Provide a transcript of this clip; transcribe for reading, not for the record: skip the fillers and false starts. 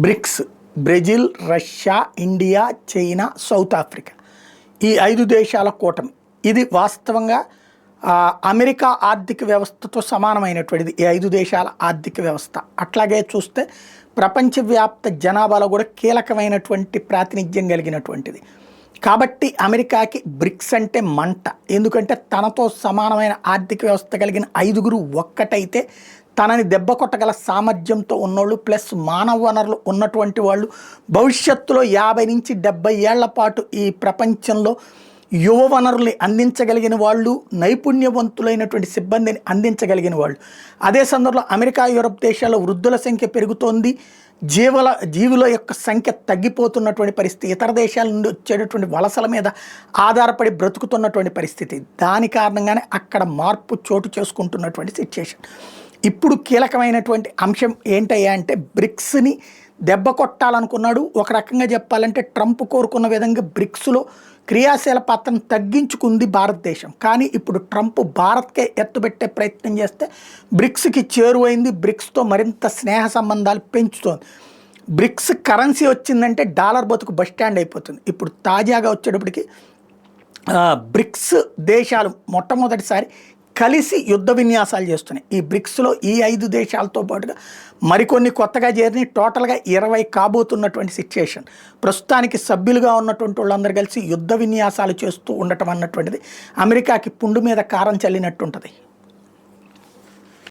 Bricks Brazil, Russia, India, China, south Africa ఈ 5 దేశాల కూటమి. ఇది వాస్తవంగా అమెరికా ఆర్థిక వ్యవస్థతో సమానమైనటువంటిది ఈ 5 దేశాల ఆర్థిక వ్యవస్థ. అట్లాగే చూస్తే ప్రపంచవ్యాప్త జనాభాలో కూడా కీలకమైనటువంటి ప్రాతినిధ్యం కలిగినటువంటిది. కాబట్టి అమెరికాకి బ్రిక్స్ అంటే మంట. ఎందుకంటే తనతో సమానమైన ఆర్థిక వ్యవస్థ కలిగిన 5గురు ఒక్కటైతే తనని దెబ్బ కొట్టగల సామర్థ్యంతో ఉన్నోళ్ళు, ప్లస్ మానవ వనరులు ఉన్నటువంటి వాళ్ళు, భవిష్యత్తులో 50 నుంచి 70 ఏళ్ల పాటు ఈ ప్రపంచంలో యువ వనరుల్ని అందించగలిగిన వాళ్ళు, నైపుణ్యవంతులైనటువంటి సిబ్బందిని అందించగలిగిన వాళ్ళు. అదే సందర్భంలో అమెరికా, యూరప్ దేశాల్లో వృద్ధుల సంఖ్య పెరుగుతోంది, జీవుల యొక్క సంఖ్య తగ్గిపోతున్నటువంటి పరిస్థితి, ఇతర దేశాల నుండి వచ్చేటటువంటి వలసల మీద ఆధారపడి బ్రతుకుతున్నటువంటి పరిస్థితి. దాని కారణంగానే అక్కడ మార్పు చోటు చేసుకుంటున్నటువంటి సిచ్యుయేషన్. ఇప్పుడు కీలకమైనటువంటి అంశం ఏంటయ్యా అంటే బ్రిక్స్ని దెబ్బ కొట్టాలనుకున్నాడు. ఒక రకంగా చెప్పాలంటే ట్రంప్ కోరుకున్న విధంగా బ్రిక్స్లో క్రియాశీల పాత్రను తగ్గించుకుంది భారతదేశం. కానీ ఇప్పుడు ట్రంప్ భారత్కే ఎత్తుపెట్టే ప్రయత్నం చేస్తే బ్రిక్స్కి చేరువైంది, బ్రిక్స్తో మరింత స్నేహ సంబంధాలు పెంచుతోంది. బ్రిక్స్ కరెన్సీ వచ్చిందంటే డాలర్ బతుకు బస్ స్టాండ్ అయిపోతుంది. ఇప్పుడు తాజాగా వచ్చేటప్పటికి బ్రిక్స్ దేశాలు మొట్టమొదటిసారి కలిసి యుద్ధ విన్యాసాలు చేస్తున్నాయి. ఈ బ్రిక్స్లో ఈ 5 దేశాలతో పాటుగా మరికొన్ని కొత్తగా చేరిని టోటల్గా 20 కాబోతున్నటువంటి సిచ్యుయేషన్. ప్రస్తుతానికి సభ్యులుగా ఉన్నటువంటి వాళ్ళందరూ కలిసి యుద్ధ విన్యాసాలు చేస్తూ ఉండటం అన్నటువంటిది అమెరికాకి పుండు మీద కారం చల్లినట్టు ఉంటుంది.